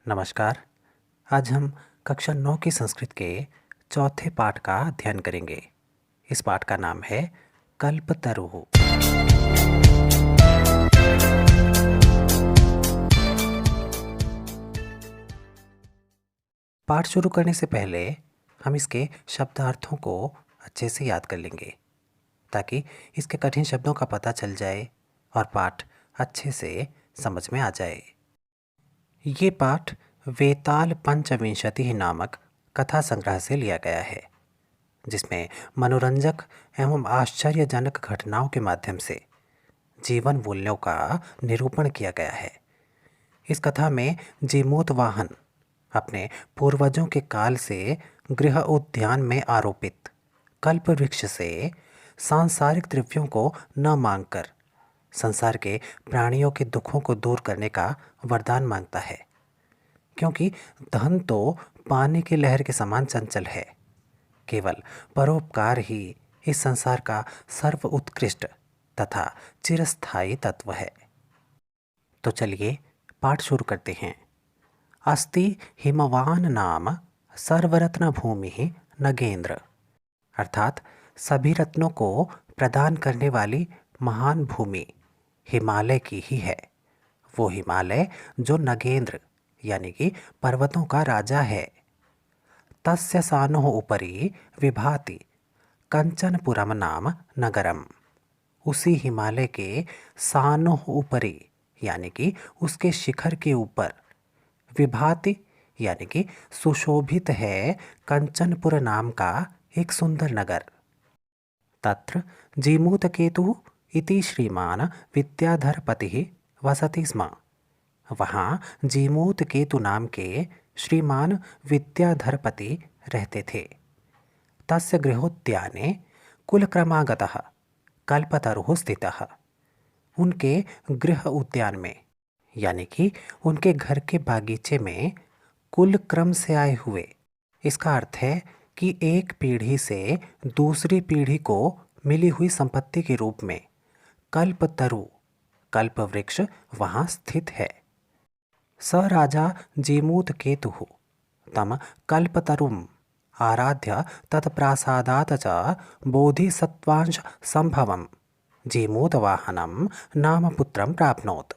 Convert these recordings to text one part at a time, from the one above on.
नमस्कार। आज हम कक्षा 9 की संस्कृत के चौथे पाठ का अध्ययन करेंगे। इस पाठ का नाम है कल्पतरुः। पाठ शुरू करने से पहले हम इसके शब्दार्थों को अच्छे से याद कर लेंगे ताकि इसके कठिन शब्दों का पता चल जाए और पाठ अच्छे से समझ में आ जाए। ये पाठ वेताल पंचविंशति नामक कथा संग्रह से लिया गया है, जिसमें मनोरंजक एवं आश्चर्यजनक घटनाओं के माध्यम से जीवन मूल्यों का निरूपण किया गया है। इस कथा में जीमूतवाहन अपने पूर्वजों के काल से गृह उद्यान में आरोपित कल्प वृक्ष से सांसारिक द्रव्यों को न मांगकर संसार के प्राणियों के दुखों को दूर करने का वरदान मांगता है, क्योंकि धन तो पानी की लहर के समान चंचल है। केवल परोपकार ही इस संसार का सर्व उत्कृष्ट तथा चिरस्थायी तत्व है। तो चलिए पाठ शुरू करते हैं। अस्ति हिमवान नाम सर्वरत्न भूमि नगेंद्र, अर्थात सभी रत्नों को प्रदान करने वाली महान भूमि हिमालय की ही है। वो हिमालय जो नगेंद्र यानी कि पर्वतों का राजा है। तस्य सानोः उपरि विभाति कंचनपुरम नाम नगरम, उसी हिमालय के सानोः उपरि यानी कि उसके शिखर के ऊपर विभाति यानी कि सुशोभित है कंचनपुर नाम का एक सुंदर नगर। तत्र जीमूतकेतु इति श्रीमान विद्याधरपतिः वसति स्म, वहाँ जीमूतकेतु नाम के श्रीमान विद्याधरपति रहते थे। तस्य गृहोद्याने कुलक्रमागतः कल्पतरुः स्थितः, उनके गृह उद्यान में यानी कि उनके घर के बागीचे में कुल क्रम से आए हुए, इसका अर्थ है कि एक पीढ़ी से दूसरी पीढ़ी को मिली हुई संपत्ति के रूप में कल्पतरु कल्प वृक्ष वहाँ स्थित है। स राजा जीमूतकेतुः तम कल्पतरुम् आराध्य तत्प्रासादात् च बोधिसत्त्वांश संभवं जीमूतवाहनं नाम पुत्रं प्राप्नोत्।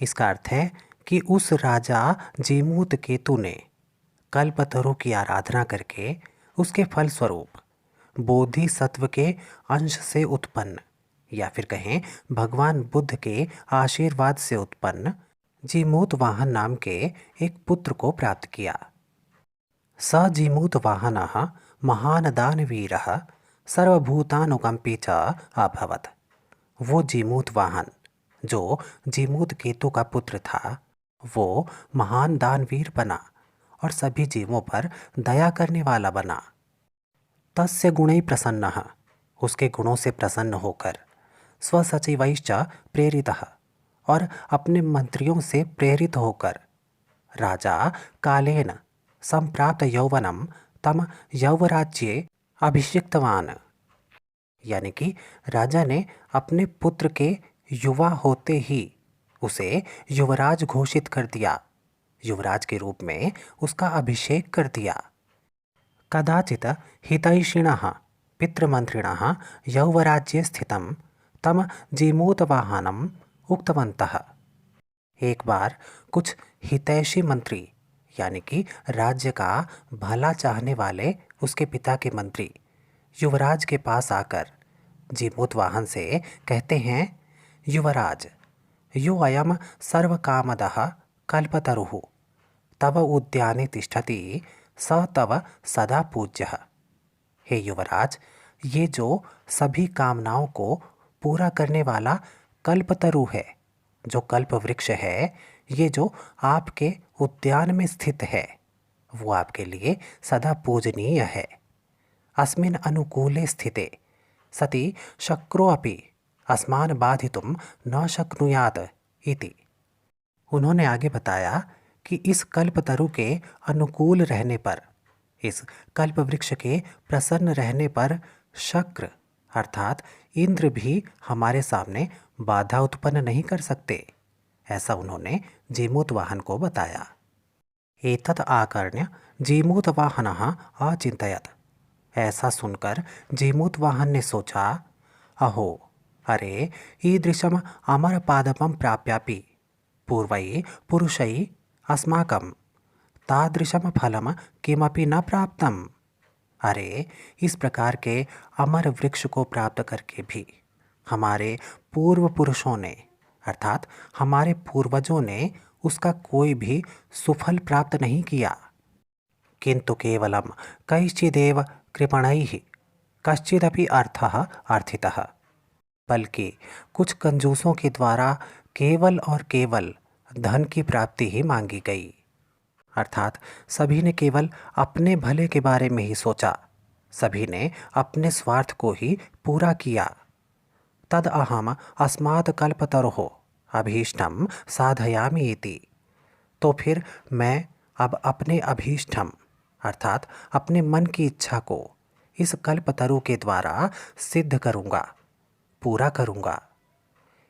इसका अर्थ है कि उस राजा जीमूतकेतु ने कल्पतरु की आराधना करके उसके फलस्वरूप बोधिसत्व के अंश से उत्पन्न या फिर कहें भगवान बुद्ध के आशीर्वाद से उत्पन्न जीमूतवाहन नाम के एक पुत्र को प्राप्त किया। स जीमूतवाहनः महान दानवीरः सर्वभूतानुकंपी च अभवत्। वो जीमूतवाहन जो जीमूतकेतु का पुत्र था, वो महान दानवीर बना और सभी जीवों पर दया करने वाला बना। तस्य गुणैः प्रसन्नः, उसके गुणों से प्रसन्न होकर स्वसचिवैश्च प्रेरितः, और अपने मंत्रियों से प्रेरित होकर राजा कालेन संप्राप्त यौवनम तम यौवराज्ये अभिषिक्तवान, यानी कि राजा ने अपने पुत्र के युवा होते ही उसे युवराज घोषित कर दिया, युवराज के रूप में उसका अभिषेक कर दिया। कदाचित हितैषिणः पितृमंत्रिणः यौवराज्ये स्थितं तम जीमूतवाहनम् उक्तवन्तः। एक बार कुछ हितैषी मंत्री यानी कि राज्य का भला चाहने वाले उसके पिता के मंत्री युवराज के पास आकर जीमूतवाहन से कहते हैं, युवराज, यो अयम सर्वकामदः कल्पतरुः तव उद्याने तिष्ठति स तव सदा पूज्यः। हे युवराज, ये जो सभी कामनाओं को पूरा करने वाला कल्पतरु है, जो कल्प वृक्ष है, ये जो आपके उद्यान में स्थित है, वो आपके लिए सदा पूजनीय है। अस्मिन् अनुकूले स्थिते सति शक्रो अपि अस्मान् बाधितुं न शक्नुयात् इति। उन्होंने आगे बताया कि इस कल्पतरु के अनुकूल रहने पर, इस कल्प वृक्ष के प्रसन्न रहने पर शक्र अर्थात इंद्र भी हमारे सामने बाधा उत्पन्न नहीं कर सकते, ऐसा उन्होंने जीमूतवाहन को बताया। एतत् आकर्ण्य जीमूतवाहनः अचिन्तयत्। ऐसा सुनकर जीमूतवाहन ने सोचा, अहो, अरे ईदृशम् अमरपादपं प्राप्यापि पूर्वैः पुरुषैः अस्माकं तादृशं फलम किमपि न प्राप्तम। अरे, इस प्रकार के अमर वृक्ष को प्राप्त करके भी हमारे पूर्व पुरुषों ने अर्थात हमारे पूर्वजों ने उसका कोई भी सुफल प्राप्त नहीं किया। किंतु केवलम कैश्चिदेव कृपणैः कश्चिदपि अर्थः अर्थितः। बल्कि कुछ कंजूसों के द्वारा केवल और केवल धन की प्राप्ति ही मांगी गई। अर्थात सभी ने केवल अपने भले के बारे में ही सोचा, सभी ने अपने स्वार्थ को ही पूरा किया। तद अहम अस्मात् कल्पतरोः अभीष्टम साधयामि इति। तो फिर मैं अब अपने अभीष्टम अर्थात अपने मन की इच्छा को इस कल्पतरु के द्वारा सिद्ध करूँगा, पूरा करूँगा।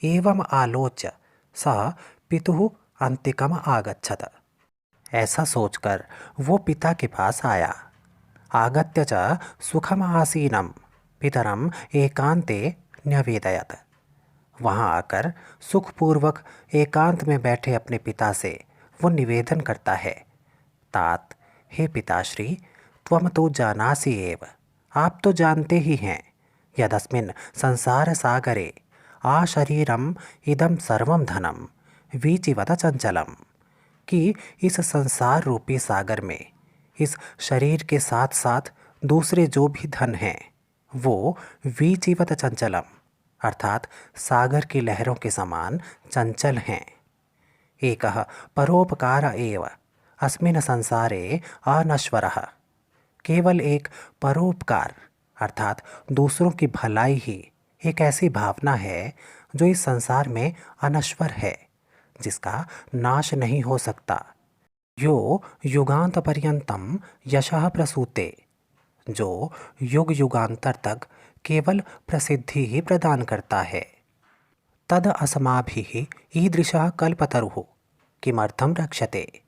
एवं आलोच्य सः पितुः अंतिकम आगच्छत। ऐसा सोचकर वो पिता के पास आया। आगत्य च सुखम आसीनम पितरम एकांते न्यवेदयत। वहाँ आकर सुखपूर्वक एकांत में बैठे अपने पिता से वो निवेदन करता है, तात, हे पिताश्री, त्वम तो जानासि एव, आप तो जानते ही हैं, यदस्मिन् संसार सागरे आशरीरम इदम सर्वम धनम वीचिवत चंचलम, कि इस संसार रूपी सागर में इस शरीर के साथ साथ दूसरे जो भी धन हैं वो वीचिवत चंचलम अर्थात सागर की लहरों के समान चंचल हैं। एकः परोपकार एव अस्मिन् संसारे अनश्वरः। केवल एक परोपकार अर्थात दूसरों की भलाई ही एक ऐसी भावना है जो इस संसार में अनश्वर है, जिसका नाश नहीं हो सकता। यो युगांत पर्यंतम यशः प्रसूते, जो युग युगांतर तक केवल प्रसिद्धि ही प्रदान करता है। तद अस्माभिः ईदृशः कल्पतरुः किमर्थम रक्षते।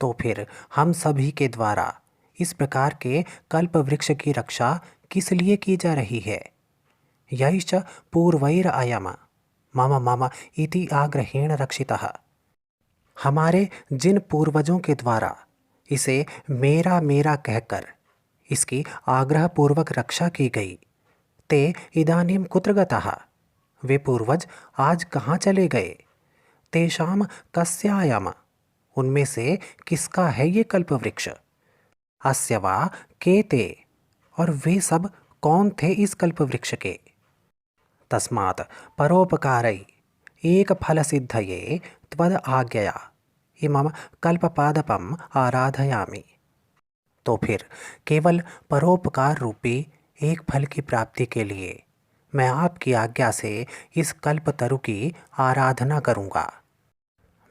तो फिर हम सभी के द्वारा इस प्रकार के कल्प वृक्ष की रक्षा किस लिए की जा रही है। यैश्च पूर्वैरअयम मम मम इति आग्रहेण रक्षितः। हमारे जिन पूर्वजों के द्वारा इसे मेरा मेरा कहकर इसकी आग्रहपूर्वक रक्षा की गई, ते इदानीं कुत्र गतः। वे पूर्वज आज कहाँ चले गए। तेषाम कस्यायम, उनमें से किसका है ये कल्पवृक्ष। अस्य वा के ते, और वे सब कौन थे इस कल्पवृक्ष के। तस्मात् परोपकारै एक फल सिद्धये त्वद आज्ञया इमं कल्पपादपम आराधयामि। तो फिर केवल परोपकार रूपी एक फल की प्राप्ति के लिए मैं आपकी आज्ञा से इस कल्पतरु की आराधना करूँगा।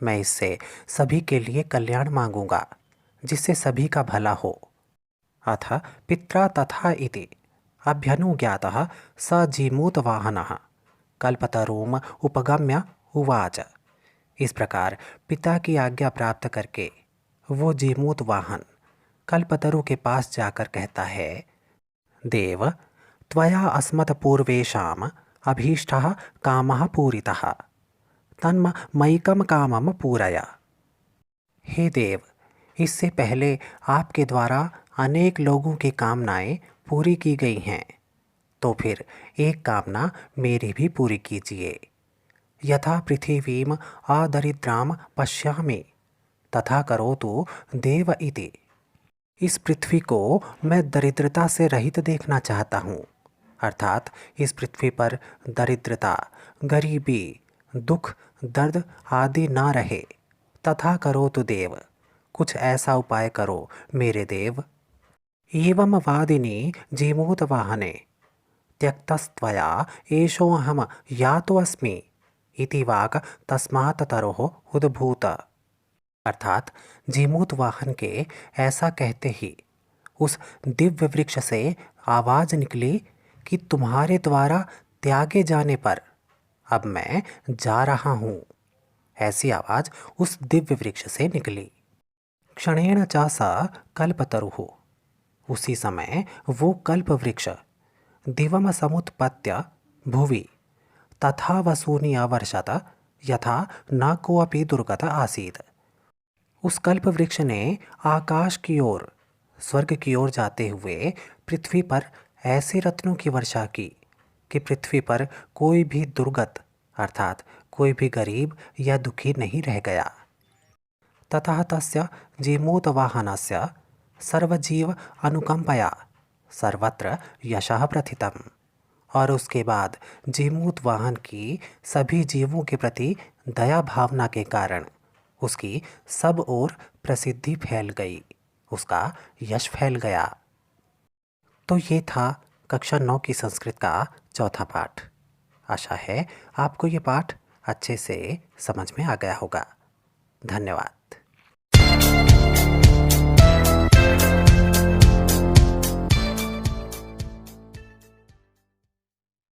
मैं इससे सभी के लिए कल्याण मांगूंगा, जिससे सभी का भला हो। अथ पित्रा तथा इति अभ्यनुज्ञातः स जीमूतवाहनः कल्पतरुम उपगम्य उवाच। इस प्रकार पिता की आज्ञा प्राप्त करके वो जीमूत वाहन कल्पतरु के पास जाकर कहता है, देव, त्वया अस्मत् पूर्वेषाम् अभीष्टः कामः पूरितः, तन्म मयिकम कामम पूरय। हे देव, इससे पहले आपके द्वारा अनेक लोगों की कामनाएं पूरी की गई हैं, तो फिर एक कामना मेरी भी पूरी कीजिए। यथा पृथिवीम अदरिद्राम पश्यामि तथा करोतु देव इति। इस पृथ्वी को मैं दरिद्रता से रहित देखना चाहता हूँ, अर्थात इस पृथ्वी पर दरिद्रता, गरीबी, दुख, दर्द आदि ना रहे। तथा करोतु देव, कुछ ऐसा उपाय करो मेरे देव। एवं वादिनी जीमूतवाहने त्यक्तस्त्वया एषोऽहं यातोऽस्मि इति वाक् तस्मात् तरोः उद्भूत। अर्थात जीमूत वाहन के ऐसा कहते ही उस दिव्य वृक्ष से आवाज निकली कि तुम्हारे द्वारा त्यागे जाने पर अब मैं जा रहा हूँ। ऐसी आवाज उस दिव्य वृक्ष से निकली। क्षणेन च स कल्पतरुः। उसी समय वो कल्प वृक्ष दिवम समुत्पत्य भुवि तथा वसूनि अवर्षत यथा न कोऽपि दुर्गत आसीत्। उस कल्प वृक्ष ने आकाश की ओर, स्वर्ग की ओर जाते हुए पृथ्वी पर ऐसे रत्नों की वर्षा की कि पृथ्वी पर कोई भी दुर्गत अर्थात कोई भी गरीब या दुखी नहीं रह गया। ततः तस्य जीमूतवाहनस्य सर्वजीव अनुकंपया सर्वत्र यशः प्रथितम्। और उसके बाद जीमूत वाहन की सभी जीवों के प्रति दया भावना के कारण उसकी सब ओर प्रसिद्धि फैल गई, उसका यश फैल गया। तो ये था कक्षा 9 की संस्कृत का चौथा पाठ। आशा है आपको ये पाठ अच्छे से समझ में आ गया होगा। धन्यवाद।